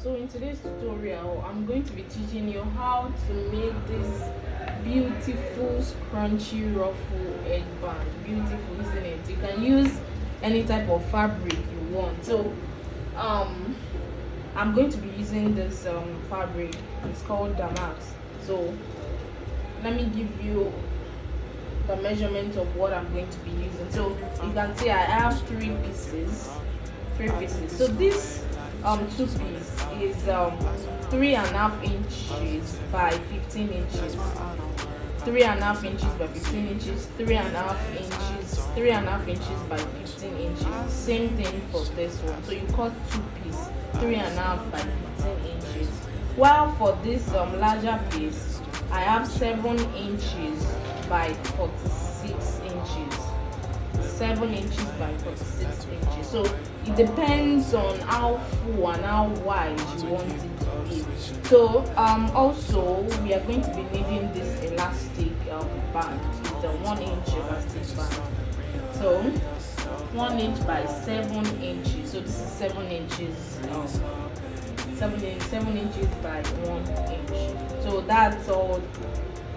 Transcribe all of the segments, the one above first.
So in today's tutorial, I'm going to be teaching you how to make this beautiful scrunchy ruffle headband. Beautiful, isn't it? You can use any type of fabric you want. So I'm going to be using this fabric. It's called damask. So let me give you the measurement of what I'm going to be using. So you can see I have three pieces. So this two piece is 3.5 inches by 15 inches, 3.5 inches by 15 inches, 3.5 inches, 3.5 inches by 15 inches. Same thing for this one. So you cut two piece 3.5 by 15 inches. While for this larger piece, I have 7 inches by 46 inches. 7 inches by 46 inches. So it depends on how full and how wide you want it to be. So also we are going to be needing this elastic band. It's a 1 inch elastic band. So 1 inch by 7 inches. So this is 7 inches. 7 inches by 1 inch. So that's all.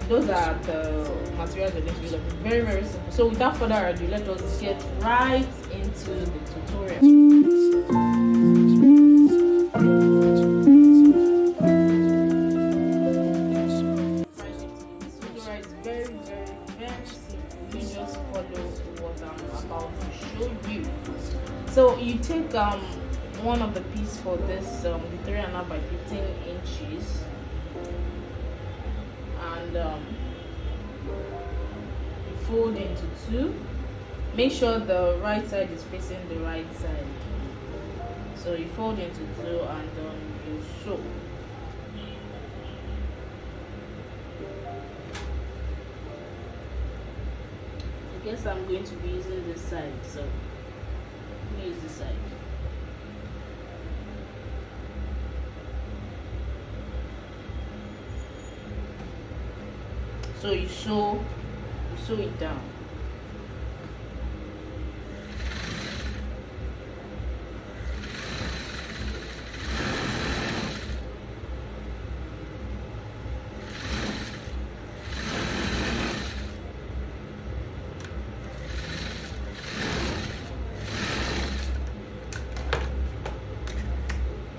Those are the materials you're going to use. Very, very simple. So without further ado, let us get right into the tutorial. This tutorial is very, very, very simple. You just follow what I'm about to show you. So you take one of the piece for this the 3.5 by 15 inches. And you fold into two. Make sure the right side is facing the right side. So you fold into two and you sew. I guess I'm going to be using this side, so let me use this side. So you sew it down.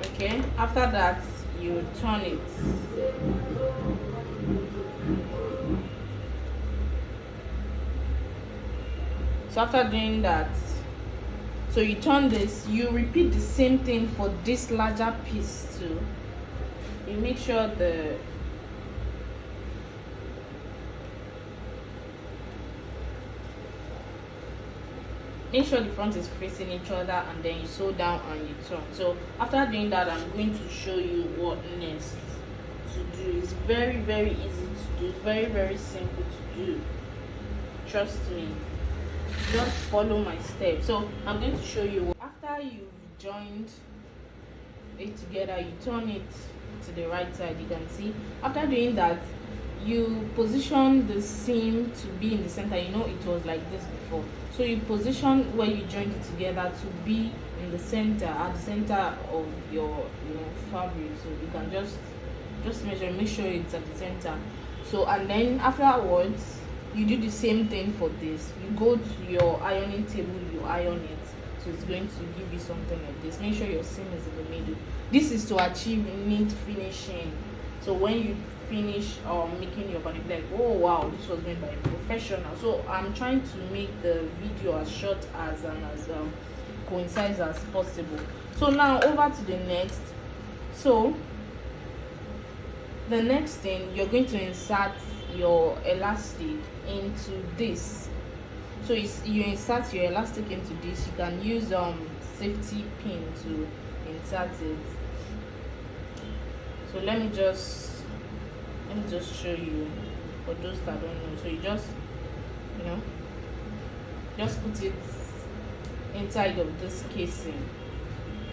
Okay, after that you turn it. So after doing that, so you turn this, you repeat the same thing for this larger piece too. You make sure the front is facing each other, and then you sew down and you turn. So after doing that, I'm going to show you what next to do. It's very, very easy to do, very, very simple to do. Trust me. Just follow my steps. So I'm going to show you. After you've joined it together, you turn it to the right side. You can see after doing that, you position the seam to be in the center. You know it was like this before, so you position where you joined it together to be in the center, at the center of your fabric. So you can just measure, make sure it's at the center. So and then afterwards, you do the same thing for this. You go to your ironing table, you iron it. So it's going to give you something like this. Make sure your seam is in the middle. This is to achieve neat finishing. So when you finish making your body, like, oh wow, this was made by a professional. So I'm trying to make the video as short as and as concise as possible. So now over to the next. So the next thing, you're going to insert your elastic into this. So you insert your elastic into this. You can use safety pin to insert it. So let me just show you for those that don't know. So you just put it inside of this casing.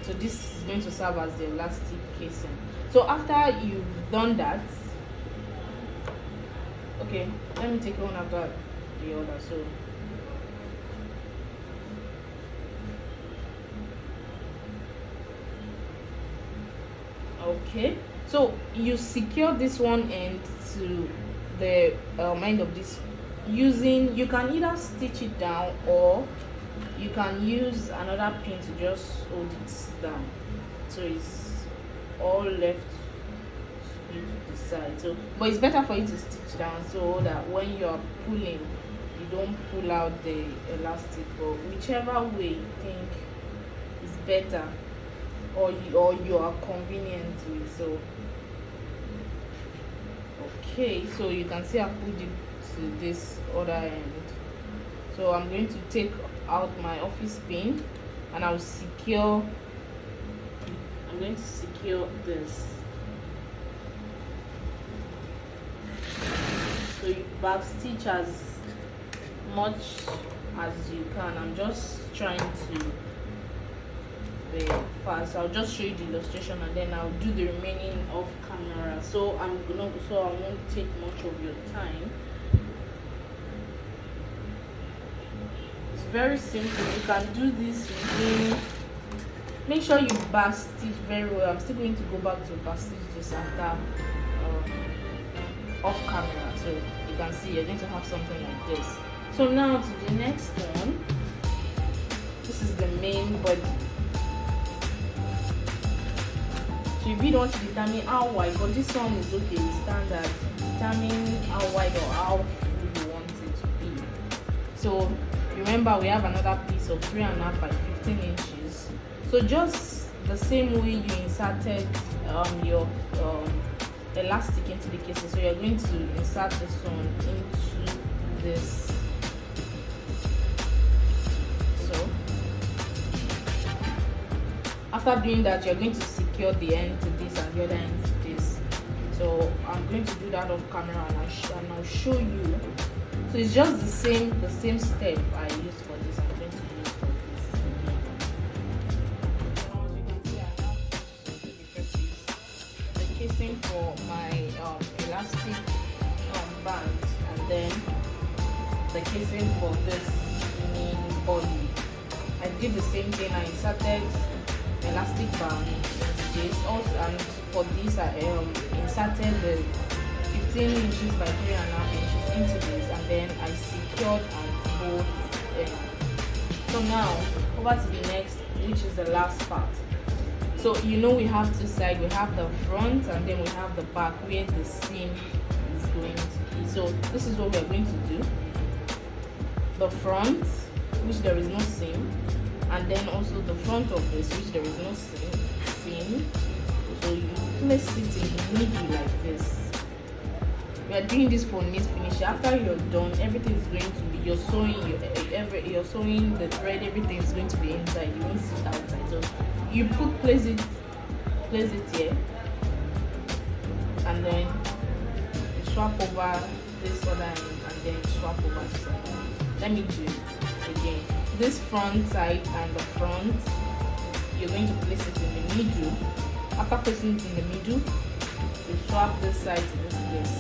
So this is going to serve as the elastic casing. So after you've done that, okay, let me take one after the other. So Okay, so you secure this one end to the end of this using, you can either stitch it down or you can use another pin to just hold it down, so it's all left to the side. So but it's better for you to stitch down so that when you're pulling you don't pull out the elastic, but whichever way you think is better or you are convenient with. So okay, so you can see I pulled it to this other end. So I'm going to take out my office pin and I'm going to secure this. So you back stitch as much as you can. I'm just trying to be fast. I'll just show you the illustration and then I'll do the remaining off camera. So I won't take much of your time. It's very simple. You can do this using, make sure you back stitch very well. I'm still going to go back to back stitch this after off camera, so you can see you're going to have something like this. So now to the next one. This is the main body. So if you don't determine how wide, but this one is okay, it's standard. Determine how wide or how full you want it to be. So remember we have another piece of 3.5 by 15 inches. So just the same way you inserted your elastic into the casing, so you're going to insert this one into this. So after doing that, you're going to secure the end to this and the other end to this. So I'm going to do that off camera and I'll show you. So it's just the same step I used for this. I'm going to use for this. So as you can see, I have the casing for my elastic band, and then the casing for this main body. I did the same thing. I inserted elastic band into this also, and for this I inserted the 15 inches by 3.5 inches into this, and then I secured at both ends. So now over to the next, which is the last part. So you know we have two sides. We have the front and then we have the back where the seam is going to be. So this is what we're going to do. The front, which there is no seam, and then also the front of this, which there is no seam. So you place it in the middle like this. We are doing this for knit finish. After you're done, everything is going to be, you're sewing the thread, everything is going to be inside. You won't see it outside. So you place it here, and then you swap over this other end, and then swap over this other end. Let me do it again. This front side and the front, you're going to place it in the middle. After placing it in the middle, you swap this side to this place,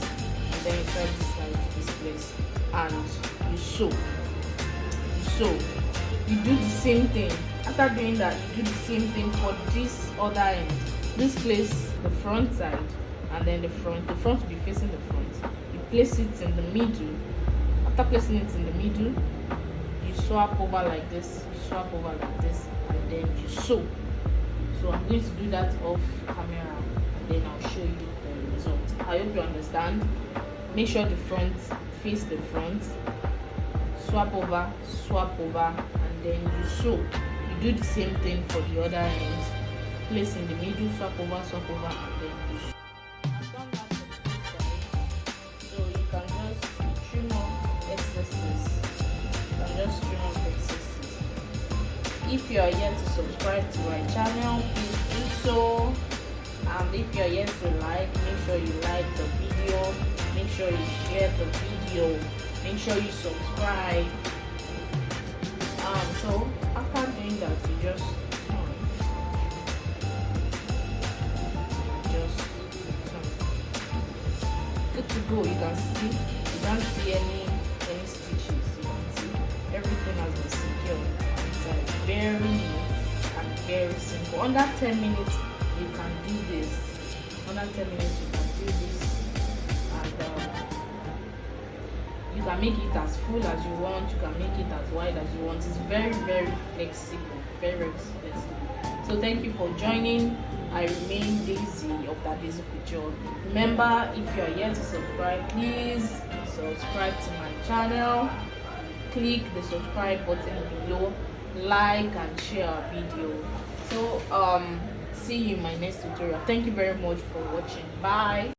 and then you swap this side to this place, and you sew. You do the same thing. After doing that, you do the same thing for this other end. This place, the front side, and then the front will be facing the front. You place it in the middle. After placing it in the middle, you swap over like this, and then you sew. So I'm going to do that off camera, and then I'll show you the result. I hope you understand. Make sure the front face the front, swap over, and then you sew. You do the same thing for the other end. Place in the middle, swap over, and then you sew. I've done that for the side, so you can just trim off excesses. If you are yet to subscribe to my channel, please do so. And if you are yet to like, make sure you like the video, make sure you share the video, make sure you subscribe. So after doing that, you just good to go. You can see, you don't see any stitches. You can see everything has been secured. It's very neat and very simple. Under 10 minutes you can do this. Another 10 minutes you can do this, and you can make it as full as you want, you can make it as wide as you want. It's very flexible, very flexible. So thank you for joining. I remain Daisy of That Daisy Picture. Remember, if you are yet to subscribe, please subscribe to my channel. Click the subscribe button below, like and share our video. So see you in my next tutorial. Thank you very much for watching. Bye.